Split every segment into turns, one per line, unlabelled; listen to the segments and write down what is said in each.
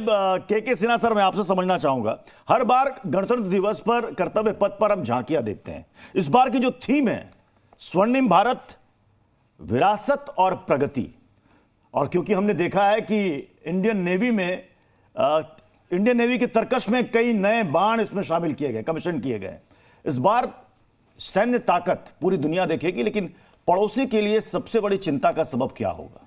के सिन्हा सर, मैं आपसे समझना चाहूंगा, हर बार गणतंत्र दिवस पर कर्तव्य पथ पर हम झांकियां देखते हैं। इस बार की जो थीम है स्वर्णिम भारत, विरासत और प्रगति, और क्योंकि हमने देखा है कि इंडियन नेवी के तर्कश में कई नए बाण इसमें शामिल किए गए, कमीशन किए गए। इस बार सैन्य ताकत पूरी दुनिया देखेगी, लेकिन पड़ोसी के लिए सबसे बड़ी चिंता का सबब क्या होगा?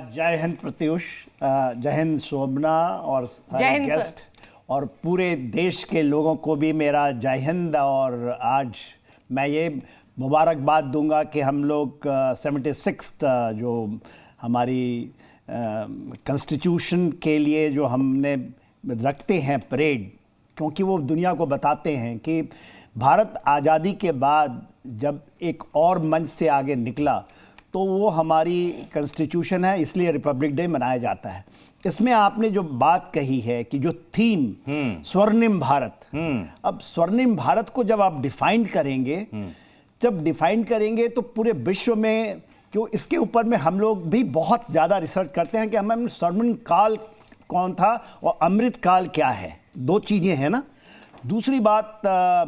जय हिंद प्रत्युष, जय हिंद शोभना और सारे गेस्ट, और पूरे देश के लोगों को भी मेरा जय हिंद। और आज मैं ये मुबारकबाद दूंगा कि हम लोग 76th जो हमारी कॉन्स्टिट्यूशन के लिए जो हमने रखते हैं परेड, क्योंकि वो दुनिया को बताते हैं कि भारत आज़ादी के बाद जब एक और मंच से आगे निकला तो वो हमारी कॉन्स्टिट्यूशन है, इसलिए रिपब्लिक डे मनाया जाता है। इसमें आपने जो बात कही है कि जो थीम स्वर्णिम भारत, अब स्वर्णिम भारत को जब आप डिफाइन करेंगे तो पूरे विश्व में, क्यों इसके ऊपर में हम लोग भी बहुत ज़्यादा रिसर्च करते हैं कि हमें स्वर्णिम काल कौन था और अमृत काल क्या है, दो चीज़ें हैं ना। दूसरी बात,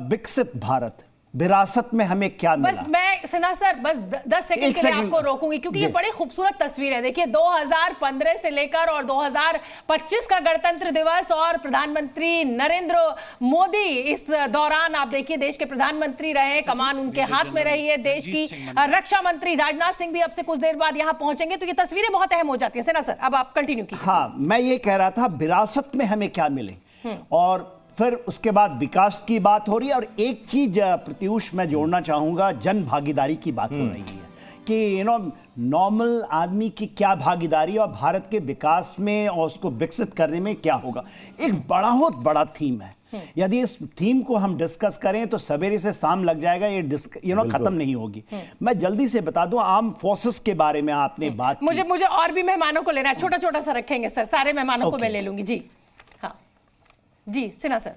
विकसित भारत, विरासत में हमें क्या मिला।
बस मैं सिन्हा सर बस 10 सेकंड के लिए आपको रोकूंगी, क्योंकि ये बड़ी खूबसूरत तस्वीर है। देखिए 2015 से लेकर और 2025 का गणतंत्र दिवस, और प्रधानमंत्री नरेंद्र मोदी इस दौरान आप देखिए देश के प्रधानमंत्री रहे, कमान उनके हाथ में रही है देश की। रक्षा मंत्री राजनाथ सिंह भी अब से कुछ देर बाद यहां पहुंचेंगे, तो ये तस्वीरें बहुत अहम हो जाती है। सिन्हा सर अब आप कंटिन्यू कीजिए।
हाँ, मैं ये कह रहा था विरासत में हमें क्या मिले, और फिर उसके बाद विकास की बात हो रही है। और एक चीज प्रत्युष मैं जोड़ना चाहूंगा, जन भागीदारी की बात हो रही है कि नॉर्मल आदमी की क्या भागीदारी और भारत के विकास में और उसको विकसित करने में क्या होगा। एक बहुत बड़ा थीम है, यदि इस थीम को हम डिस्कस करें तो सवेरे से शाम लग जाएगा, ये खत्म नहीं होगी। मैं जल्दी से बता दूं, आर्म फोर्सेस के बारे में आपने बात की।
मुझे और भी मेहमानों को लेना है, छोटा छोटा सा रखेंगे सर, सारे मेहमानों को मैं ले लूंगी। जी हाँ जी सिन्हा सर।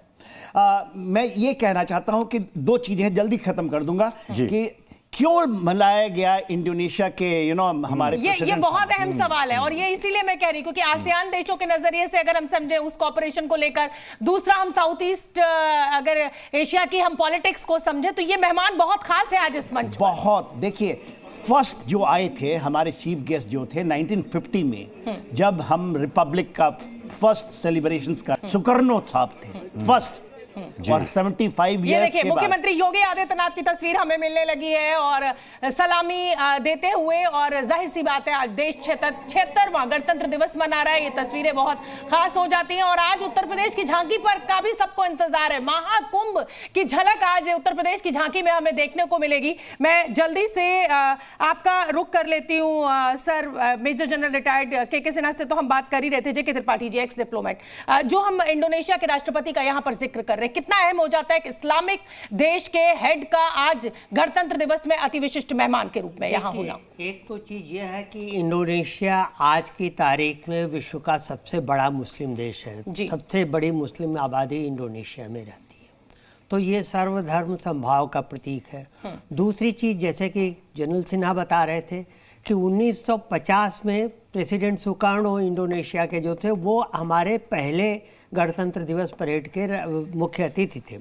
मैं ये कहना चाहता हूं कि दो चीजें जल्दी खत्म कर दूंगा कि क्यों मनाया गया इंडोनेशिया के हमारे
ये बहुत अहम सवाल है, और ये इसीलिए मैं कह रही हूं क्योंकि आसियान देशों के नजरिए से अगर हम समझे उस कॉपरेशन को लेकर, दूसरा हम साउथ ईस्ट अगर एशिया की हम पॉलिटिक्स को समझे, तो ये मेहमान बहुत खास है आज इस मंच।
बहुत देखिए, फर्स्ट जो आए थे हमारे चीफ गेस्ट जो थे 1950 में, जब हम रिपब्लिक का फर्स्ट सेलिब्रेशंस का सुकर्णो साहब थे फर्स्ट, और 75 इयर्स के बाद
मुख्यमंत्री योगी आदित्यनाथ की तस्वीर हमें मिलने लगी है और सलामी देते हुए, और जाहिर सी बात है आज देश 76वां गणतंत्र दिवस मना रहा है, ये तस्वीरें बहुत खास हो जाती हैं। और आज उत्तर प्रदेश की झांकी पर का भी सबको इंतजार है, महाकुंभ की झलक आज उत्तर प्रदेश की झांकी में हमें देखने को मिलेगी। मैं जल्दी से आपका रुख कर लेती हूँ सर, मेजर जनरल रिटायर्ड के सिन्हा से तो हम बात कर ही रहे थे, जे के त्रिपाठी जी एक्स डिप्लोमेट, जो हम इंडोनेशिया के राष्ट्रपति का यहाँ पर जिक्र कर रहे हैं, कितना अहम हो जाता है कि इस्लामिक देश के हेड का आज गणतंत्र दिवस में अति विशिष्ट मेहमान के रूप में यहाँ होना।
एक तो चीज यह है कि इंडोनेशिया आज की तारीख में विश्व का सबसे बड़ा मुस्लिम देश है, सबसे बड़ी मुस्लिम आबादी इंडोनेशिया में रहती है, तो ये सर्वधर्म समभाव का प्रतीक है। दूसरी चीज, जैसे कि जनरल सिन्हा बता रहे थे कि 1950 में प्रेसिडेंट सुकार्नो इंडोनेशिया के जो थे वो हमारे पहले गणतंत्र दिवस परेड के मुख्य अतिथि थे।